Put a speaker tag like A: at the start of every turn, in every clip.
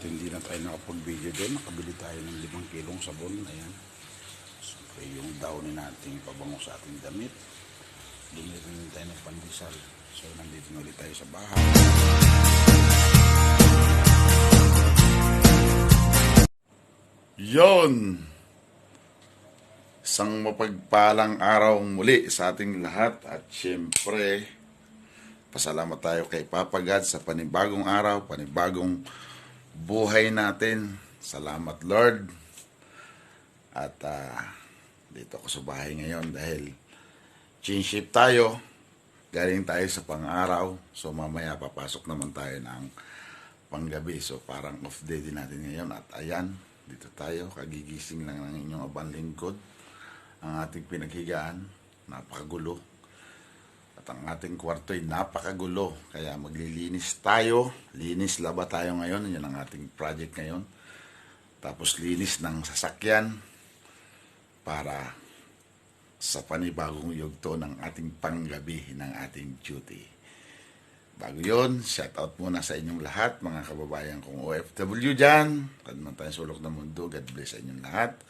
A: hindi na tayo nakapag-video doon. Nakabili tayo ng 5 kilong sabon. Ayan. Siyempre yung downy nating pabango sa ating damit. Bumili rin tayo ng pandesal. So nandito na ulit tayo sa bahay. Yon! Isang mapagpalang araw muli sa ating lahat. At siyempre, pasalamat tayo kay Papa God sa panibagong araw, panibagong buhay natin. Salamat Lord. At dito ako sa bahay ngayon dahil change shift tayo. Galing tayo sa pang-araw. So mamaya papasok naman tayo ng panggabi. So parang off day din natin ngayon. At ayan, dito tayo. Kagigising lang ng inyong abang lingkod. Ang ating pinaghigaan, napakagulo. At ang ating kwarto ay napakagulo. Kaya maglilinis tayo. Linis laba tayo ngayon. Yan ang ating project ngayon. Tapos linis ng sasakyan para sa panibagong yugto ng ating panggabi ng ating duty. Bago yun, shout out muna sa inyong lahat, mga kababayan kong OFW dyan. Kanuman tayong sulok ng mundo, God bless sa inyong lahat.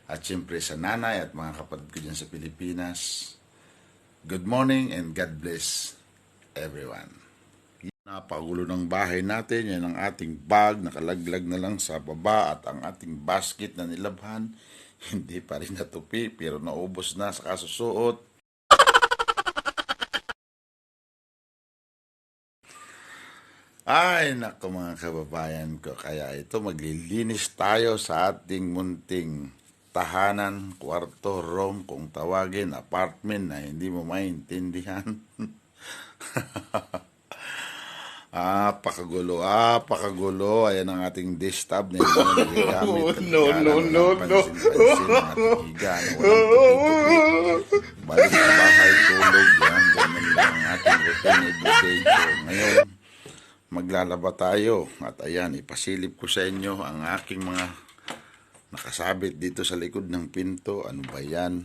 A: At siyempre sa nanay at mga kapatid ko dyan sa Pilipinas, good morning and God bless everyone. Napagulo ng bahay natin, yan ang ating bag, nakalaglag na lang sa baba at ang ating basket na nilabhan, hindi pa rin natupi pero naubos na sa kasusuot. Ay, naku mga kababayan ko, kaya ito maglilinis tayo sa ating munting tahanan, kwarto, room, kung tawagin, apartment na hindi mo maintindihan. Pakagulo. Ayan ang ating dish tub na hindi na nagagamit. No. Pansin-pansin ang ating higa na walang tupi-tupi. Balik sa bahay, tulog. Yan, ganun lang ang ating routine everyday. So, ngayon, maglalaba tayo. At ayan, ipasilip ko sa inyo ang aking mga nakasabit dito sa likod ng pinto. Ano ba yan?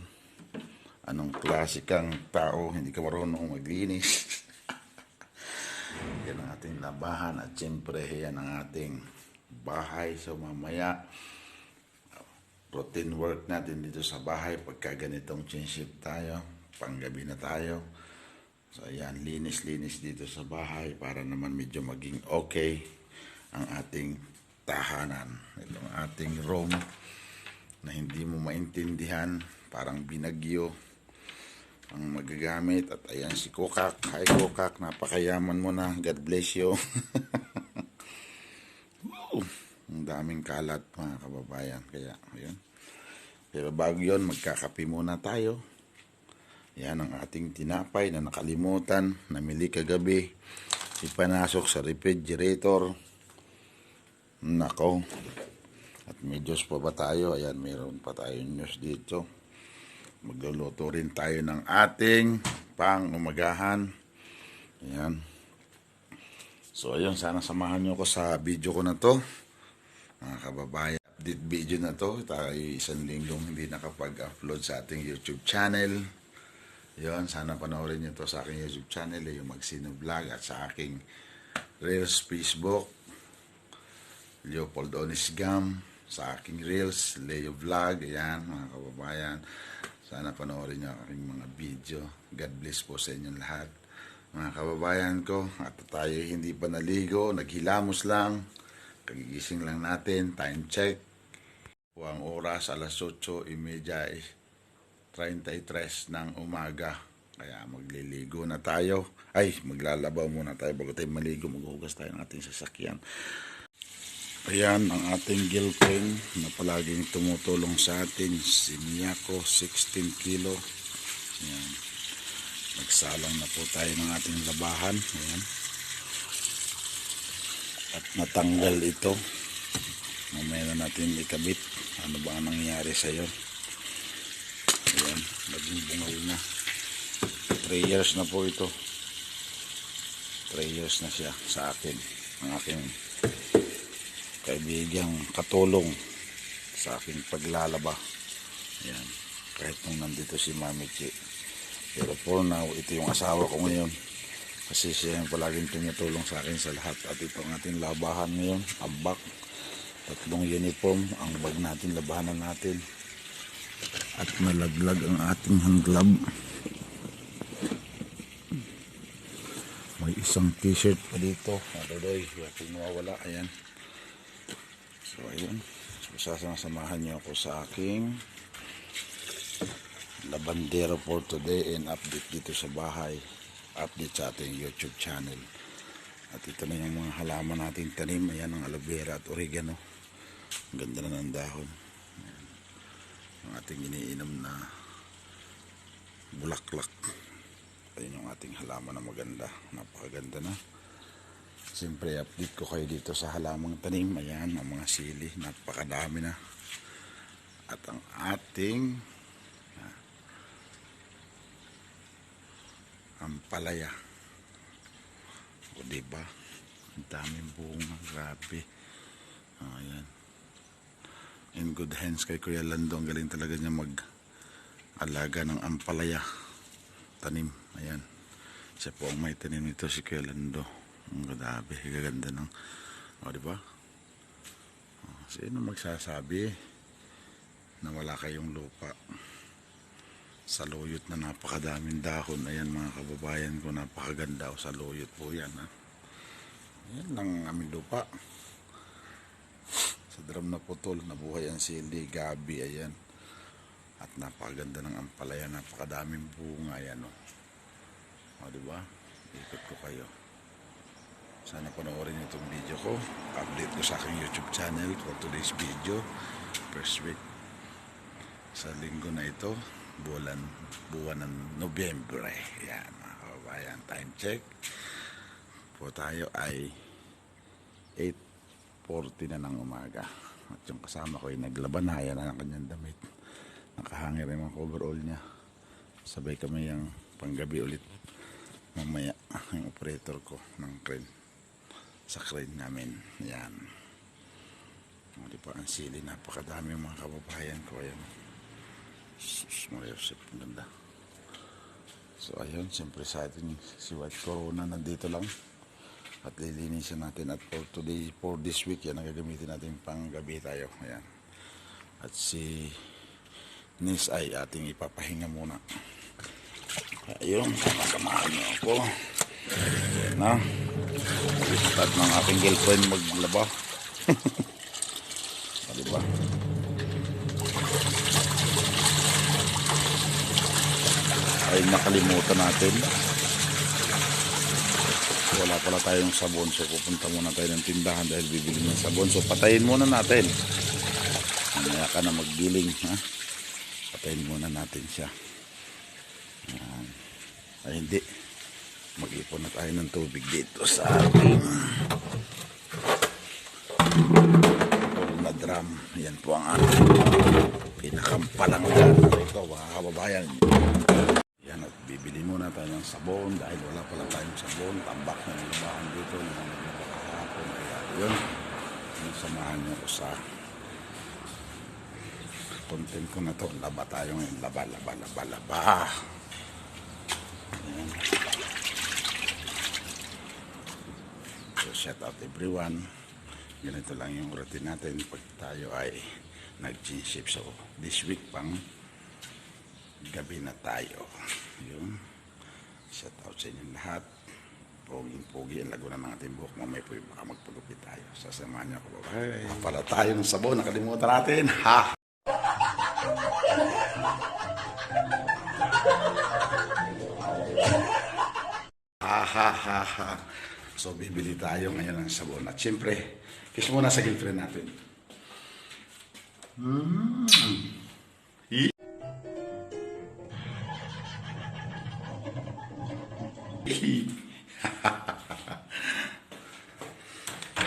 A: Anong klase kang tao? Hindi ka marunong maglinis. Yan ang ating labahan at siyempre yan ang ating bahay. So mamaya routine work natin dito sa bahay pagka ganitong change shift tayo, panggabi na tayo. So ayan, linis-linis dito sa bahay para naman medyo maging okay ang ating tahanan. Itong ating room na hindi mo maintindihan, parang binagyo ang magagamit. At ayan si Kokak. Hi Kokak, napakayaman mo na. God bless you. Ang daming kalat mga kababayan. Kaya ayun. Pero bago yun, magkakape muna tayo. Yan ang ating tinapay na nakalimutan. Namili kagabi. Ipanasok sa refrigerator. Nako. At may juice pa ba tayo? Ayan, mayroon pa tayong news dito. Magluluto rin tayo ng ating pang-umagahan. Ayan. So, ayun. Sana samahan nyo ko sa video ko na to. Mga kababayan. Update video na to. Tayo 1 linggong hindi nakapag-upload sa ating YouTube channel. Ayun. Sana panoorin nyo to sa aking YouTube channel. Yung Magsino Vlog at sa aking Reels Facebook. Leopold Onisgam. Sa aking Reels. Leo Vlog. Ayan. Mga kababayan. Sana panoorin nyo ang aking mga video. God bless po sa inyong lahat. Mga kababayan ko, at tayo hindi pa naligo, naghilamos lang, kagigising lang natin, time check. Po ang oras, alas 8:33 ng umaga. Kaya magliligo na tayo. Ay, maglalabaw muna tayo bago tayo maligo, maghuhugas tayo ng ating sasakyan. Ayan ang ating girlfriend na palaging tumutulong sa atin, si Miyako, 16 kilo. Ayan. Nagsalang na po tayo ng ating labahan. Ayan. At natanggal ito. Mamaya na natin ikabit. Ano ba ang nangyari sa iyo? Ayan. Naging bungal na. 3 years na po ito. 3 years na siya sa akin. Ang aking kaibigang katulong sa aking paglalaba. Ayan. Kahit nung nandito si Mami Chi. Pero for now, ito yung asawa ko ngayon. Kasi siya yung palaging tumutulong sa akin sa lahat. At ito ang ating labahan ngayon, abak. 3 uniform ang bag natin, labahanan natin. At nalaglag ang ating hand glove. May isang t-shirt pa dito. Adoy, huwag mawawala. Ayan. So, ayun. So, sasamahan niyo ako sa aking labandero for today and update dito sa bahay. Update sa ating YouTube channel. At ito na yung mga halaman nating tanim. Ayan ang aloe vera at oregano. Ang ganda na ng dahon. Ayan. Ang ating iniinom na bulaklak. Ayan yung ating halaman na maganda. Napakaganda na. Siyempre, update ko kayo dito sa halamang tanim. Ayan, ang mga sili. Napakadami na. At ang ating ampalaya. O diba? Ang daming bunga. Grabe. Ayan. In good hands kay Kuya Lando. Ang galing talaga niya mag-alaga ng ampalaya. Tanim. Ayan. Siya po ang may tanim nito, si Kuya Lando. Ang grabe, gaganda ng diba? Sino magsasabi na wala kayong lupa sa luyot na napakadaming dahon? Ayan mga kababayan ko, napakaganda sa luyot po yan. Ayan lang aming lupa. Sa drum na putol, nabuhay ang sili, gabi, ayan. At napakaganda ng ampalaya, napakadaming bunga, ayan diba? Ikot ko kayo. Sana panoorin niyo itong video ko. Update ko sa aking YouTube channel for today's video. First week sa linggo na ito, buwan ng Nobyembre. Yan mga kababayan, time check po tayo ay 8:40 na ng umaga. At yung kasama ko ay naglaban na, yan na ang kanyang damit. Nakahangir yung mga overall niya. Sabay kami yung panggabi ulit mamaya yung operator ko ng crane sa crane namin. Yan. Di pa ang sili, napakadami mga kababayan ko. Ayan. Sus, ang ganda. So ayun, siyempre sa atin si White Corona nandito lang. At lilinisin natin. At for this week, yan ang gagamitin natin pang gabi tayo. Ayan. At si Nis ay ating ipapahinga muna. Ayun, samahan niyo ako. Ayan na. Start ng aking girlfriend maglaba. Diba? Ay nakalimutan natin. Wala pala tayong sabon. So pupunta muna tayo ng tindahan dahil bibili ng sabon. So patayin muna natin. Mamaya ka na maggiling. Ha? Patayin muna natin siya. Ayan. Ay hindi. Mag-ipon na tayo ng tubig dito sa ating na drum. Yan po ang ating pinakampalanggan ito mga kababayan. Yan, at bibili muna tayo ng sabon dahil wala pala tayong sabon. Tambak na nilabahan dito yung nakakahapon. Kaya yun, samahan nyo ko sa content ko na to. Laba tayo ngayon. Laba. Ayan. So shout out everyone. Ganito lang yung routine natin pag tayo ay nag-change. So this week pang gabi na tayo. Yun. Shout out sa inyo lahat. Poging-pogi ang lago na ng ating buhok. Mamay po yung baka magpagupit tayo. Sasamahan niyo ako. Bye. Pala tayong sabon. Nakalimutan natin. Ha! Ha. So bibili tayo ngayon ng sabon. At syempre, kiss muna sa girlfriend natin.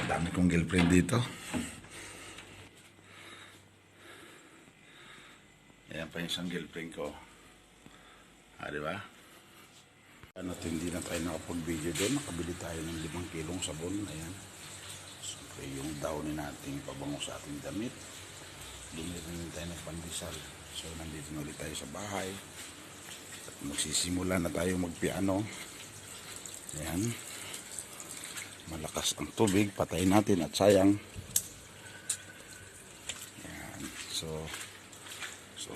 A: Dami kong girlfriend dito. Ayan pa yung isang girlfriend ko. Diba? At hindi na tayo nakapag-video doon. Nakabili tayo ng 5 kilong sabon. Ayan. So, yung downy nating pabango sa ating damit. Bumili tayo ng pandesal. So, nandito na ulit tayo sa bahay. At magsisimula na tayo magpiano. Ayan. Malakas ang tubig, patayin natin at sayang. Ayan. So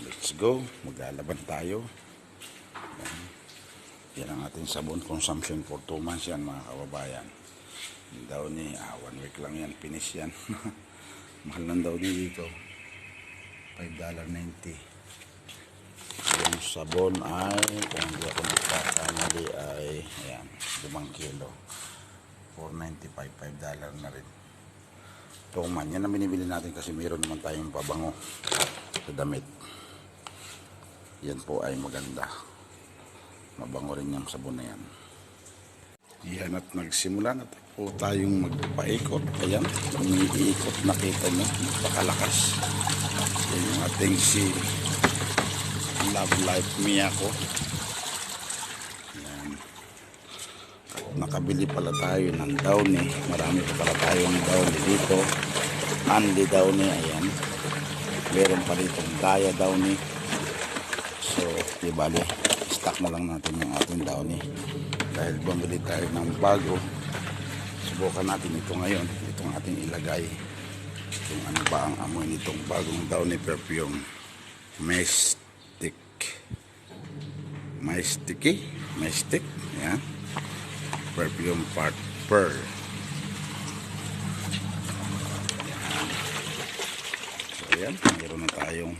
A: let's go. Maglalaban tayo. Ayan. Yan ang ating sabon consumption for 2 months yan mga kababayan. Yung daw ni 1 week lang yan, finish yan. Mahal lang daw ni dito. $5.90. Yung sabon ay, kung hindi ako nagkakamali ay, ayan, 5 kilo. $4.95, $5 na rin. Tuman, yan ang binibili natin kasi mayroon naman tayong pabango sa damit. Yan po ay maganda. Mabango rin yung sabon na yan. Yan at nagsimula na po tayong magpaikot. Ayan, umiikot, nakita nyo, napakalakas. Yan yung ating si Love Life Miyako. Yan. At nakabili pala tayo ng downy. Marami pa pala tayong downy dito. Anli downy, ayan. Meron pa dito Gaya downy. So, di bali, stock na lang natin yung ating downy. Dahil bumili tayo ng bago, subukan natin ito ngayon. Itong ating ilagay. Kung ano ba ang amoy nitong bagong downy perfume. Mystic. Yan. Perfume part pearl. Yan. So, yan. Mayroon na tayong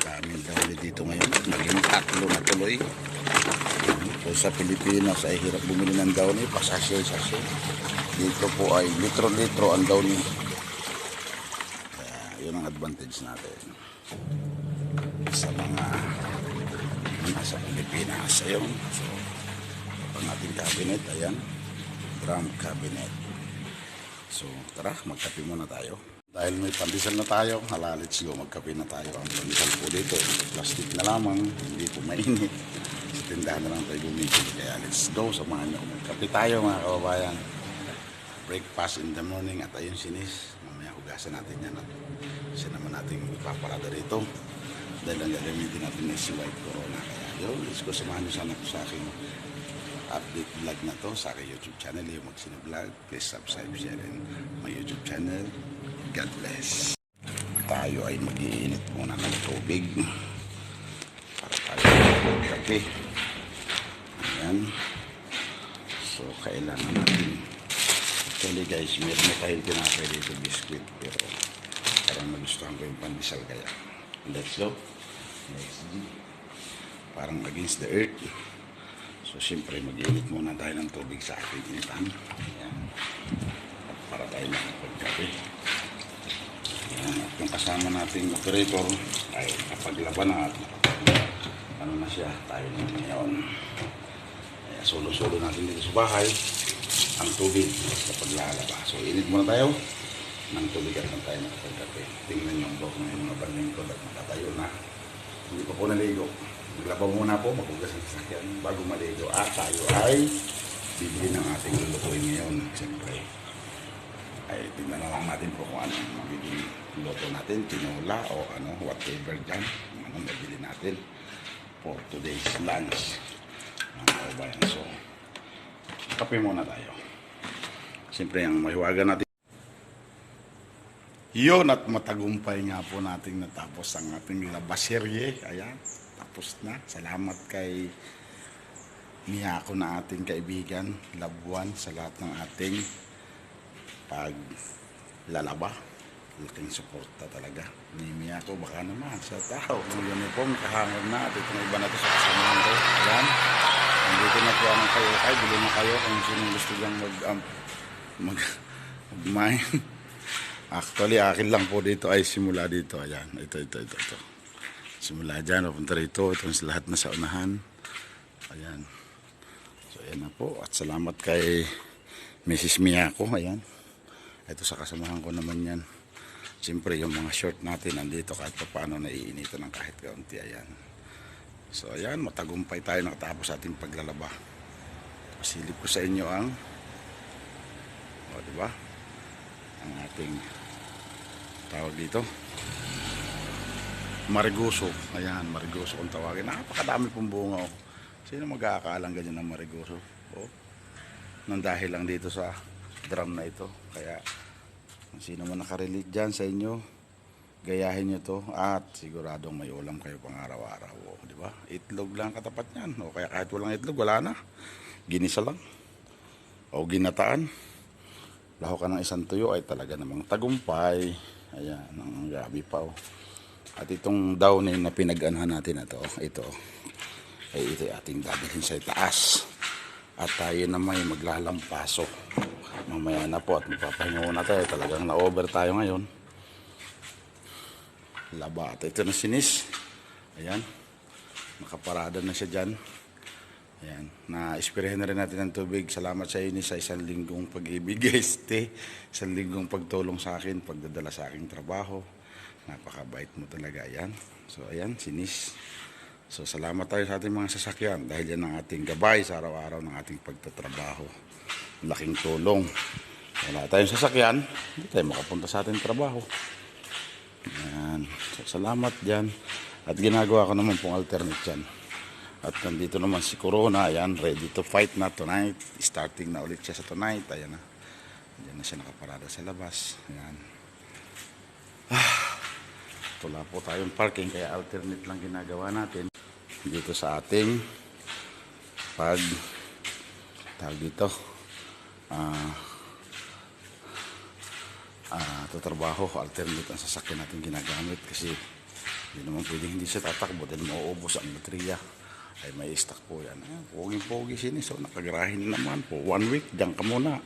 A: daming downy dito ngayon. Naging 3 na tuloy. So, sa Pilipinas ay hirap bumili ng downy, pasasya-sasya. Dito po ay litro-litro ang downy. Kaya yun ang advantage natin sa mga nasa Pilipinas. Ayun. So, ang ating cabinet, ayan, drum cabinet. So, tara, magkape muna tayo. Dahil may pandesal na tayo, let's go, magkape na tayo. Ang pandesal po dito, plastic na lamang, hindi po mainit. Sa tindahan na lang tayo bumibili. Kaya let's go, samahan nyo. Magkape tayo mga kababayan. Breakfast in the morning at ayun sinis. Mamaya hugasan natin yan. Kasi naman natin ipaparada rito. Dahil ang gagamitin natin na si White Corona. Kaya yun, let's go, samahan nyo sana po sa aking update vlog na to sa aking YouTube channel, yung Magsino Vlog. Please subscribe, share and my YouTube channel. God bless. Tayo ay mag-iinit muna ng tubig para tayo magkape. Ayan. So, kailangan natin. Actually guys, meron na tayong tinapay dito, biscuit. Pero parang nagustuhan ko yung pandesal kaya. Let's go. Next G. Parang against the earth. So, siyempre, mag-init muna tayo ng tubig sa ating initan. Ayan. At para tayo makapagkape. Ayan. At yung kasama nating operator ay kapaglaban na at ano na siya, tayo na ngayon. Kaya solo-solo natin dito sa bahay ang tubig sa paglalaba. So, init muna tayo ng tubig at tayo nakapagkape. Tingnan yung block na yung mga banding ko at nakatayo na. Hindi pa po naligo. Maglaba muna po, maghugas ang sasakyan bago maligo. At tayo ay bibili ng ating lulutuin ngayon. Siyempre, ay tingnan na lang natin po kung anong magiging luto natin. Tinola o ano, whatever dyan. Anong mabili natin for today's lunch. So, kape muna tayo. Siyempre, ang mahiwagan natin. Yun at matagumpay nga po natin natapos ang ating labaserye. Ayan. Tapos na. Salamat kay Miyako na ating kaibigan, loved one, sa lahat ng ating paglalaba. Laking suporta talaga ni Miyako. Baka naman sa tao, ng uniform, kahangod na. At itong iba na ito sa kasamahan ko. Ayan. Nandito na po ang kayo. Ay, bili na kayo kung sino gusto lang mag-mine. Actually, akin lang po dito ay simula dito. Ayan. Ito. Simula dyan, papunta rito. Ito sa lahat na sa unahan. Ayan. So, ayan na po. At salamat kay Mrs. Miyako. Ayan. Ito sa kasamahan ko naman yan. Siyempre, yung mga short natin nandito kahit pa paano naiinitan ng kahit kaunti. Ayan. So, ayan. Matagumpay tayo nakatapos sa ating paglalaba. Pasilip ko sa inyo ang diba? Ang ating tawag dito. Marigoso. Ayan, marigoso kung tawagin. Napakadami pong bunga. Oh. Sino mag-aakalang ganyan ng marigoso? Oh. Nang dahil lang dito sa drum na ito. Kaya kung sino man nakarelate dyan sa inyo, gayahin nyo to at siguradong may ulam kayo pang araw-araw. O, di ba? Itlog lang katapat niyan. O kaya kahit walang itlog, wala na. Ginisa lang. O ginataan. Laho ka ng isang tuyo ay talaga namang tagumpay. Ayan, ang gabi pa. O. At itong downin na pinag-anhan natin na to, ito ay ating dadalhin sa itaas. At tayo naman ay maglalampaso. Mamaya na po at magpapahinga muna tayo. Talagang na-over tayo ngayon. Laba. At ito na sinis. Ayan. Nakaparada na siya dyan. Ayan. Na-espirihan na rin natin ng tubig. Salamat sa inyo sa isang linggong pag-ibig. Isang linggong pagtulong sa akin. Pagdadala sa aking trabaho. Napakabait mo talaga. Ayan. So ayan. Sinis. So salamat tayo sa ating mga sasakyan. Dahil yan ang ating gabay sa araw-araw ng ating pagtatrabaho. Laking tulong. Wala tayong sasakyan. Hindi tayo makapunta sa ating trabaho. Ayan. So, salamat dyan. At ginagawa ko naman pong alternate dyan. At nandito naman si Corona. Ayan, ready to fight na tonight. Starting na ulit siya sa tonight. Ayan na. Ayan na siya nakaparada sa labas. Ayan. Wala po tayong parking. Kaya alternate lang ginagawa natin. Dito sa ating tawag dito. Tatrabaho, alternate ang sasakyan natin ginagamit kasi hindi naman pwedeng hindi siya tatakbo dahil mauubos ang baterya. Ay may stock po yan. Pogi-pogi sinis. So nakagarahin naman po. 1 week, diyan ka muna.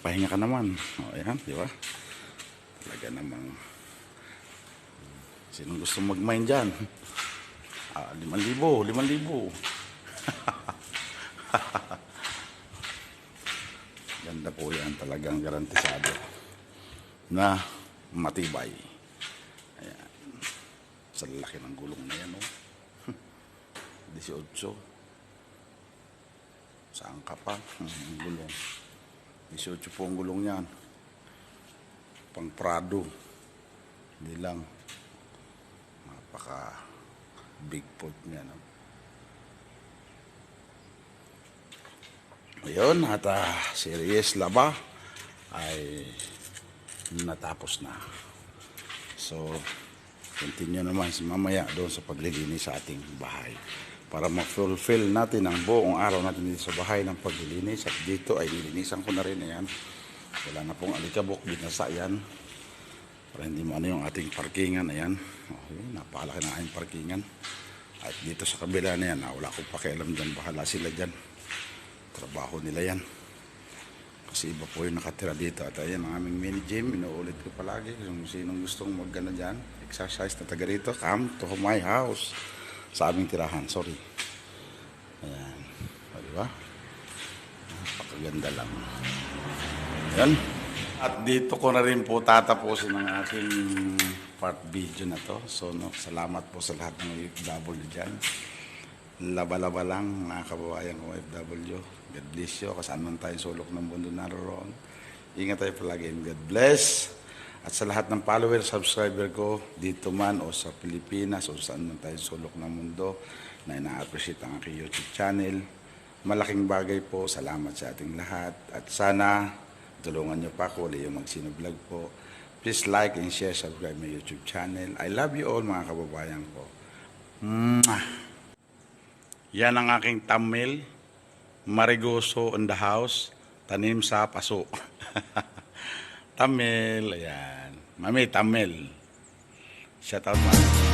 A: Pahinga ka naman. O yan, di ba? Talaga namang sinong gusto mag-mine dyan? 5,000. Ganda po yan. Talagang garantisado na matibay. Ayan. Sa laki ng gulong na yan, oh. 18. Saan ka pa? Ang gulong. 18 po ang gulong yan. Pang Prado. Hindi lang. Napaka big pot niya, no? Ayun, at series laba ay natapos na. So, continue naman si mamaya doon sa paglilinis sa ating bahay. Para ma-fulfill natin ang buong araw natin dito sa bahay ng paglilinis. At dito ay nilinisan ko na rin. Ayan. Wala na pong alikabok. Binasa yan. Para hindi mo ano yung ating parkingan. Ayan. Okay, napakalaki na aking parkingan. At dito sa kabila na yan, wala akong pakialam dyan. Bahala sila dyan. Trabaho nila yan. Kasi iba po yung nakatira dito. At ayan ang aming mini gym. Inuulit ko palagi. Kung sinong gustong mag-gana dyan, exercise na taga rito, come to my house. Sa aming tirahan. Sorry. Ayan. O, diba? Napakaganda lang. Ayan. At dito ko na rin po tatapusin ang aking part video na to. So, no, salamat po sa lahat ng OFW dyan. Laba-laba lang, mga kababayan ko OFW. God bless you. Kasaan man tayong sulok ng mundo naroon. Ingat tayo palagi. God bless. At sa lahat ng follower, subscriber ko, dito man o sa Pilipinas o saan man tayong sulok ng mundo na ina-appreciate ang aking YouTube channel. Malaking bagay po. Salamat sa ating lahat. At sana tulungan nyo pa ako ulit yung Magsino-vlog po. Please like and share, subscribe my YouTube channel. I love you all mga kababayan ko. Yan ang aking thumbnail. Marigoso in the house. Tanim sa paso. Thumbnail. Ayan. Mami, thumbnail. Shout out, man.